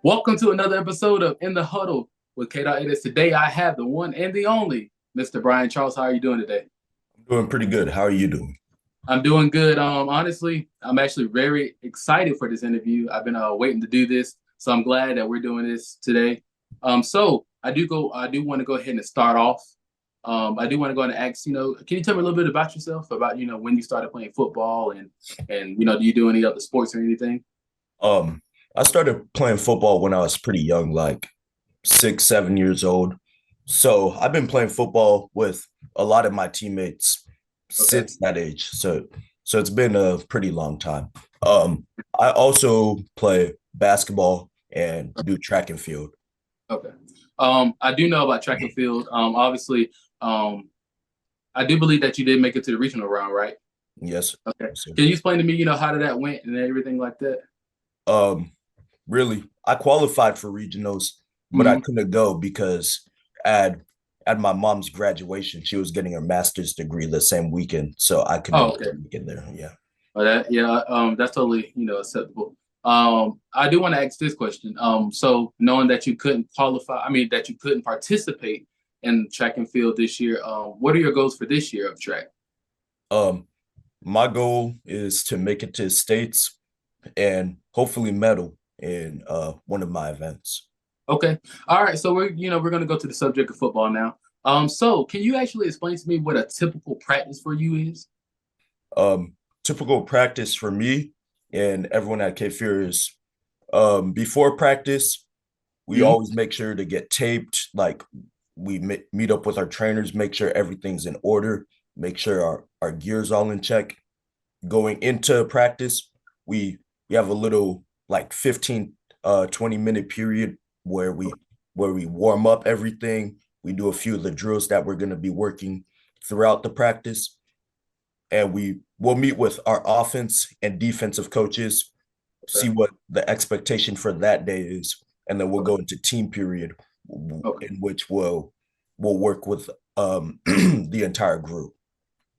Welcome to another episode of In the Huddle with Kdogeditz. Today I have the one and the only Mr. Bryan Charles. How are you doing today? I'm doing pretty good. How are you doing? I'm doing good. Honestly, I'm actually very excited for this interview. I've been waiting to do this, so I'm glad that we're doing this today. So I do want to go ahead and start off. I do want to go and ask, can you tell me a little bit about yourself, about when you started playing football and do you do any other sports or anything? Um, I started playing football when I was pretty young, like 6, 7 years old. So I've been playing football with a lot of my teammates Okay. since that age. So it's been a pretty long time. I also play basketball and do track and field. Okay. I do know about track and field. Obviously, I do believe that you did make it to the regional round, right? Yes. Okay. Yes, sir. Can you explain to me, how did that went and everything like that? Um, Really, I qualified for regionals, but I Mm-hmm. couldn't go because at at my mom's graduation, she was getting her master's degree the same weekend, so I Oh, couldn't okay. get there. Yeah. That's totally, acceptable. I do want to ask this question. So knowing that you couldn't qualify, I mean, that you couldn't participate in track and field this year, what are your goals for this year of track? Um, my goal is to make it to states and hopefully medal in one of my events. Okay. All right. So we're going to go to the subject of football now. So can you actually explain to me what a typical practice for you is? Um, Typical practice for me and everyone at Cape Fear is before practice, we Mhm. always make sure to get taped. Like we meet up with our trainers, make sure everything's in order, make sure our gear's all in check. Going into practice, we we have a little like 15 20-minute period where we warm up everything. We do a few of the drills that we're going to be working throughout the practice, and will meet with our offense and defensive coaches, see Okay. what the expectation for that day is, and then we'll Okay. go into team period Okay. in which we'll work with the entire group.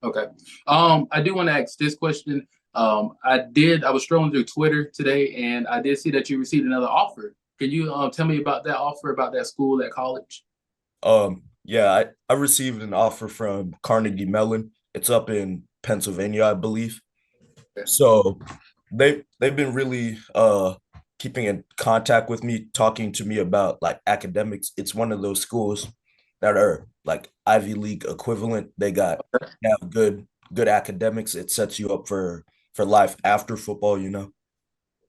Okay. I do want to ask this question. I was strolling through Twitter today and I did see that you received another offer. Can you tell me about that offer, about that school, that college? Yeah, I received an offer from Carnegie Mellon. It's up in Pennsylvania, I believe. Okay. So they've been really keeping in contact with me, talking to me about like academics. It's one of those schools that are like Ivy League equivalent. They have good academics. It sets you up for life after football.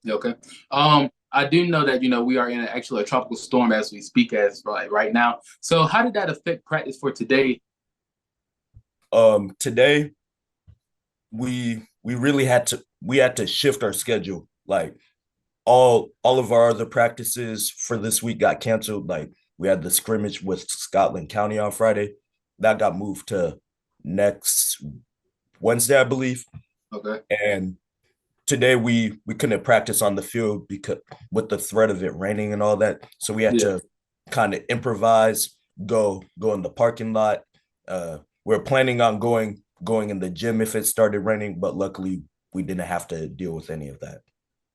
Okay. I do know that we are in actually a tropical storm as we speak, as right now. So how did that affect practice for today? Today we really had to shift our schedule. Like all of our other practices for this week got canceled. Like we had the scrimmage with Scotland County on Friday. That got moved to next Wednesday, I believe. Okay. And today we couldn't practice on the field because with the threat of it raining and all that. So we had Yeah. to kind of improvise, go in the parking lot. We're planning on going in the gym if it started raining, but luckily we didn't have to deal with any of that.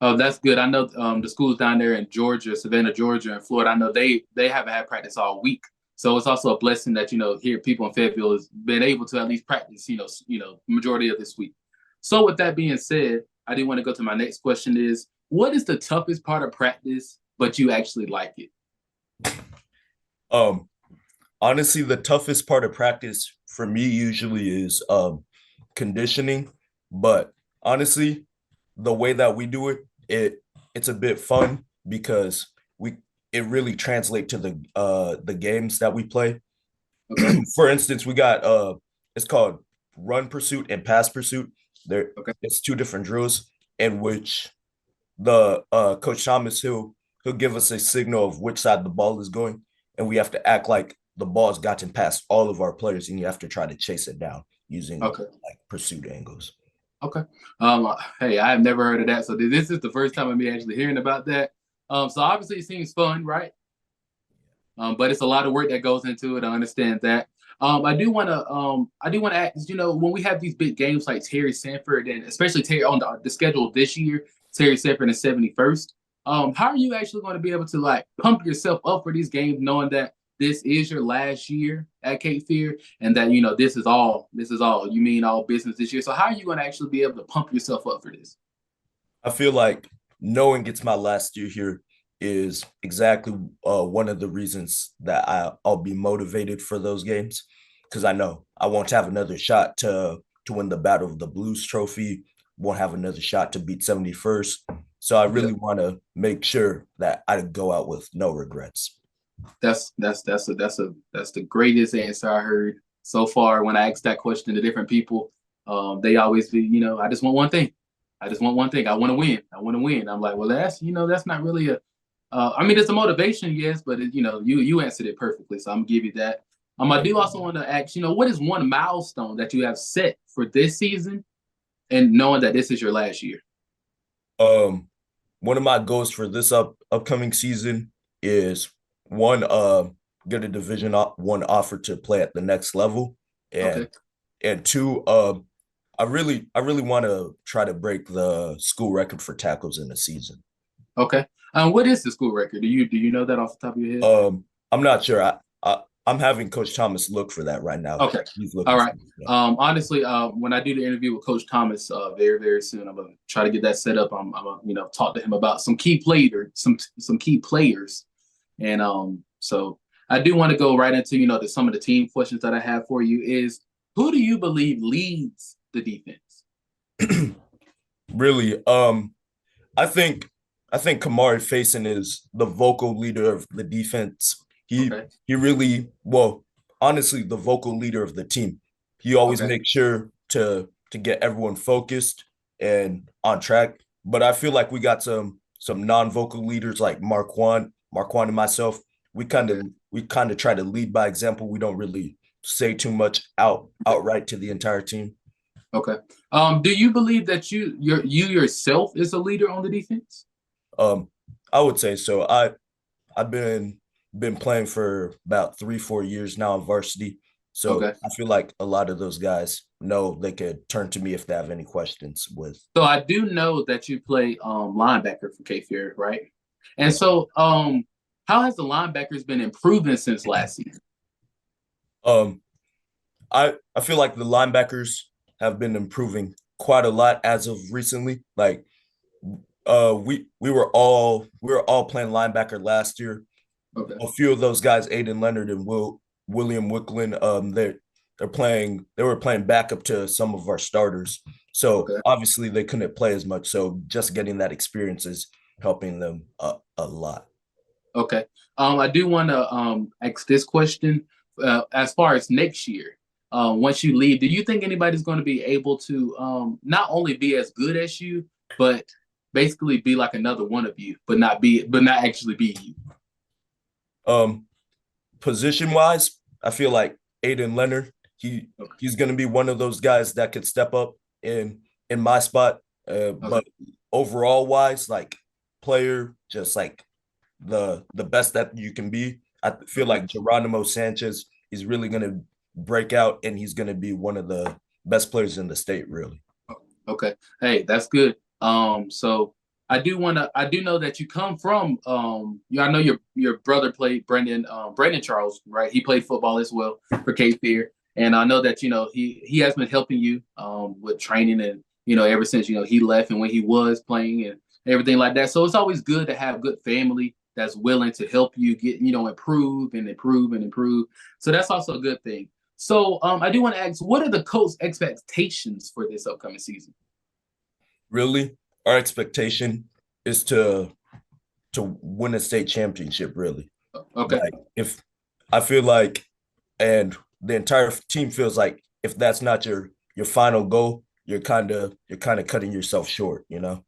Oh, that's good. I know the schools down there in Georgia, Savannah, Georgia, and Florida. I know they haven't had practice all week, so it's also a blessing that here people in Fayetteville has been able to at least practice. Majority of this week. So with that being said, I do want to go to my next question: is what is the toughest part of practice, but you actually like it? Um, Honestly, the toughest part of practice for me usually is conditioning, but honestly, the way that we do it's a bit fun because we it really translates to the games that we play. Okay. For instance, we got it's called run pursuit and pass pursuit. There Okay. it's two different drills in which the coach Thomas he'll give us a signal of which side the ball is going, and we have to act like the ball's gotten past all of our players, and you have to try to chase it down using Okay. like pursuit angles. Okay. Hey, I have never heard of that. So this is the first time of me actually hearing about that. So obviously it seems fun, right? But it's a lot of work that goes into it. I understand that. I do want to ask, when we have these big games like Terry Sanford and especially Terry on the schedule this year, Terry Sanford and 71st. How are you actually going to be able to like pump yourself up for these games, knowing that this is your last year at Cape Fear and that this is all you mean all business this year. So how are you going to actually be able to pump yourself up for this? I feel like knowing it's my last year here is exactly one of the reasons that I'll be motivated for those games because I know I won't have another shot to win the Battle of the Blues trophy, won't have another shot to beat 71st. So I Yeah. really want to make sure that I go out with no regrets. That's the greatest answer I heard so far. When I asked that question to different people, they always be, I just want one thing. I just want one thing. I want to win. I want to win. I'm like, well, that's not really a. I mean, it's a motivation, yes, but you answered it perfectly, so I'm gonna give you that. I do also want to ask, what is one milestone that you have set for this season, and knowing that this is your last year? Um, One of my goals for this upcoming season is one, get a Division 1 offer to play at the next level, Okay. and two, I really want to try to break the school record for tackles in a season. Okay. What is the school record? Do you know that off the top of your head? I'm not sure. I'm having Coach Thomas look for that right now. Okay. He's All looking for right. it. Yeah. Honestly, when I do the interview with Coach Thomas, very very soon, I'm gonna try to get that set up. I'm gonna talk to him about some key players, and so I do want to go right into some of the team questions that I have for you. Is who do you believe leads the defense? Really, I think Kamari Faison is the vocal leader of the defense. He Okay. he really, well, honestly, the vocal leader of the team. He always Okay. makes sure to get everyone focused and on track. But I feel like we got some non-vocal leaders like Marquand and myself. We kind Okay. of we kind of try to lead by example. We don't really say too much outright to the entire team. Okay. Do you believe that you yourself is a leader on the defense? Um, I would say so. I've been playing for about 3-4 years now in varsity. So Okay. I feel like a lot of those guys know they could turn to me if they have any questions with. So I do know that you play linebacker for Cape Fear, right? And Yeah. so how has the linebackers been improving since last season? Um, I feel like the linebackers have been improving quite a lot as of recently. Like we were all playing linebacker last year. Okay. A few of those guys, Aiden Leonard and William Wicklin, they were playing backup to some of our starters. So Okay. obviously they couldn't play as much. So just getting that experience is helping them a lot. Okay. I do want to ask this question. As far as next year, once you leave, do you think anybody's going to be able to not only be as good as you, but basically be like another one of you, but not actually be you? Um, Position wise, I feel like Aiden Leonard, Okay. he's gonna be one of those guys that could step up in my spot. Okay. But overall wise, like player, just like the best that you can be. I feel Okay. like Geronimo Sanchez is really gonna break out and he's gonna be one of the best players in the state, really. Okay. Hey, that's good. So I do know that you come from I know your brother played Brandon Charles, right? He played football as well for Cape Fear. And I know that, he has been helping you with training and, ever since, he left and when he was playing and everything like that. So it's always good to have good family that's willing to help you get, improve and improve and improve. So that's also a good thing. So I do want to ask, what are the coach expectations for this upcoming season? Really, our expectation is to win a state championship, really. Okay. Like if I feel like and the entire team feels like if that's not your final goal, you're kind of cutting yourself short, you know.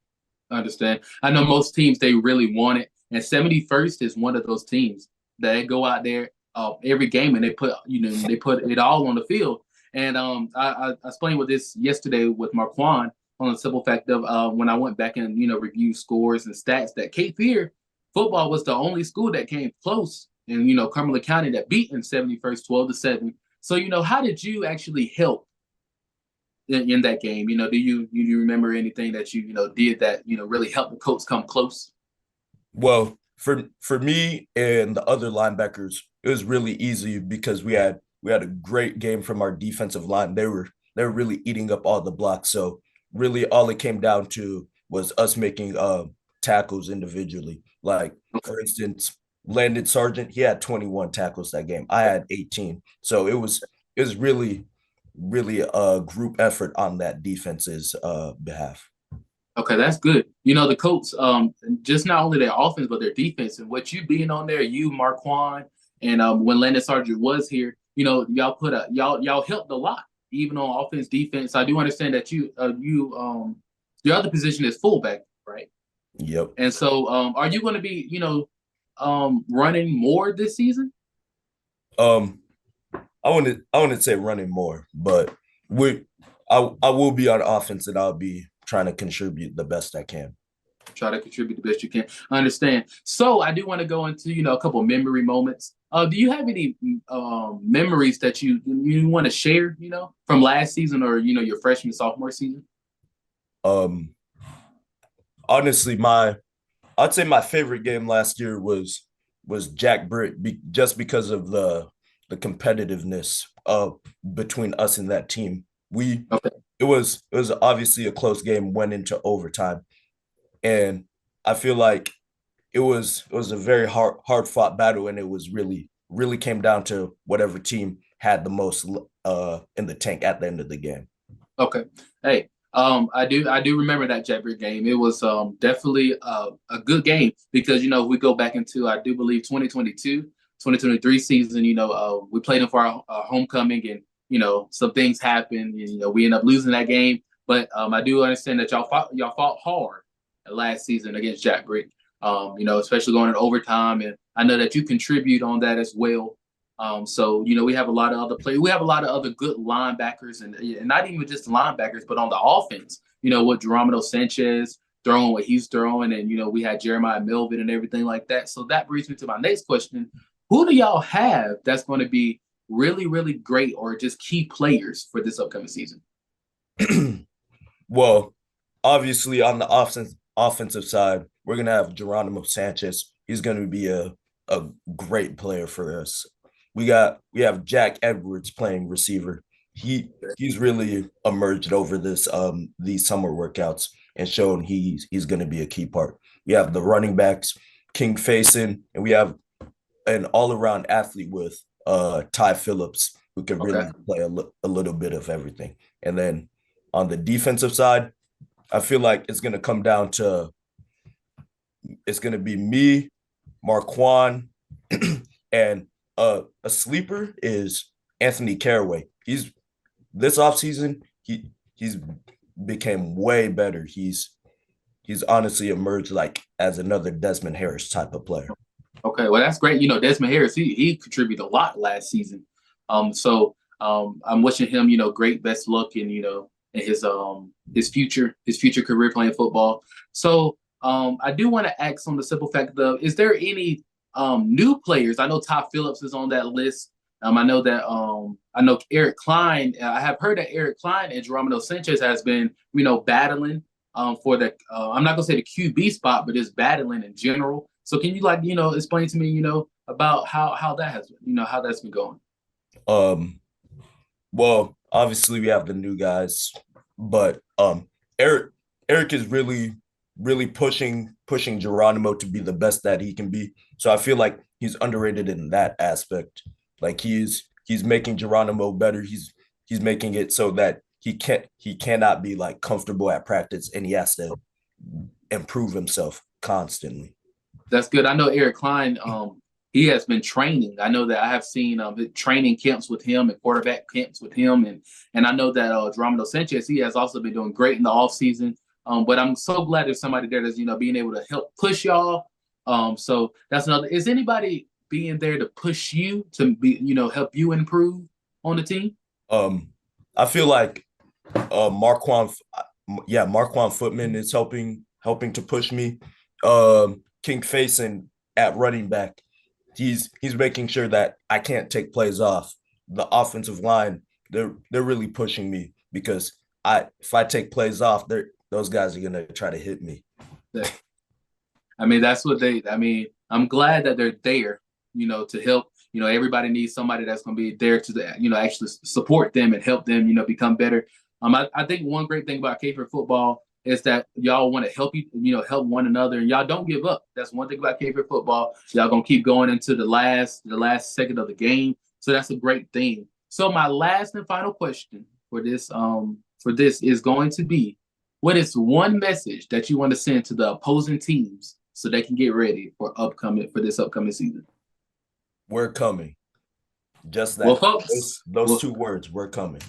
I understand. I know most teams they really want it, and 71st is one of those teams that they go out there every game and they put it all on the field. And I explained with this yesterday with Marquand on the simple fact of when I went back and review scores and stats that Cape Fear football was the only school that came close in Cumberland County that beat in 71st 12-7 So, how did you actually help in that game? Do you remember anything that did that really helped the Colts come close? Well, for me and the other linebackers, it was really easy because we had a great game from our defensive line. They were really eating up all the blocks. So really all it came down to was us making tackles individually. Like Okay. for instance, Landon Sargent, he had 21 tackles that game. I had 18. So it was really a group effort on that defense's behalf. Okay, that's good. The Colts, just not only their offense but their defense, and what you being on there, you Marquand, and when Landon Sargent was here, y'all y'all helped a lot, even on offense, defense. I do understand that your other position is fullback, right? Yep. And so, are you going to be running more this season? Um, I wouldn't say running more, but we I will be on offense and I'll be trying to contribute the best I can. Try to contribute the best you can. I understand. So I do want to go into a couple of memory moments. Do you have any memories that you want to share? From last season or your freshman sophomore season? Um, Honestly, my I'd say my favorite game last year was Jack Britt just because of the competitiveness between us and that team. We Okay. it was obviously a close game, went into overtime, and I feel like it was a very hard fought battle, and it was really came down to whatever team had the most in the tank at the end of the game. Okay. Hey, I do remember that Jetbird game. It was definitely a good game because if we go back into I do believe 2022, 2023 season. We played them for our homecoming, and some things happened. And, we end up losing that game. But I do understand that y'all fought hard last season against Jack Brick. Especially going in overtime, and I know that you contribute on that as well. So we have a lot of other players. We have a lot of other good linebackers, and not even just linebackers, but on the offense. With Geronimo Sanchez throwing what he's throwing, and we had Jeremiah Melvin and everything like that. So that brings me to my next question: who do y'all have that's going to be really, really great, or just key players for this upcoming season? Well, obviously on the offensive side, we're gonna have Geronimo Sanchez. He's gonna be a great player for us. We have Jack Edwards playing receiver. He's really emerged over these summer workouts and shown he's gonna be a key part. We have the running backs, King Faison, and we have an all-around athlete with Ty Phillips who can Okay. really play a little bit of everything. And then on the defensive side, I feel like it's gonna be me, Marquand, and a sleeper is Anthony Caraway. He's this offseason, he's became way better. He's honestly emerged like as another Desmond Harris type of player. Okay, well that's great. Desmond Harris, he contributed a lot last season. So I'm wishing him, great best luck in in his future career playing football. So I do want to ask on the simple fact of is there any new players? I know Ty Phillips is on that list. I know Eric Klein. I have heard that Eric Klein and Geronimo Sanchez has been, battling for the I'm not gonna say the QB spot, but just battling in general. So can you explain to me, about how that has how that's been going? Um, well, obviously we have the new guys, but Eric Eric is really pushing Geronimo to be the best that he can be. So I feel like he's underrated in that aspect. Like he's making Geronimo better. He's making it so that he cannot be like comfortable at practice and he has to improve himself constantly. That's good. I know Eric Klein. He has been training. I know that I have seen training camps with him and quarterback camps with him, and I know that Geronimo Sanchez, he has also been doing great in the offseason. But I'm so glad there's somebody there that's being able to help push y'all. So that's another. Is anybody being there to push you to be help you improve on the team? Um, I feel like Marquand, yeah, Marquand Footman is helping to push me. King Faison at running back, he's making sure that I can't take plays off. the offensive line, they're really pushing me because if I take plays off, those guys are gonna try to hit me. I mean, that's what I mean, I'm glad that they're there, to help. Everybody needs somebody that's going to be there to, actually support them and help them, become better. I think one great thing about K for football is that y'all want to help help one another, and y'all don't give up. That's one thing about K for football. Y'all gonna keep going into the last second of the game. So that's a great thing. So my last and final question for this is going to be, what is one message that you want to send to the opposing teams so they can get ready for this upcoming season? We're coming. Just that. Well, folks, those 2 words, we're coming.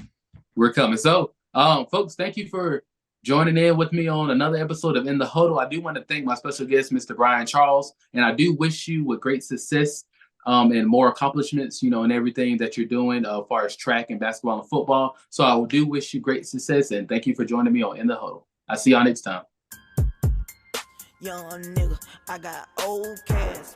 We're coming. So, folks, thank you for joining in with me on another episode of In the Huddle. I do want to thank my special guest, Mr. Bryan Charles, and I do wish you with great success and more accomplishments, in everything that you're doing as far as track and basketball and football. So I do wish you great success, and thank you for joining me on In the Huddle. I'll see y'all next time. Young nigga, I got old cash.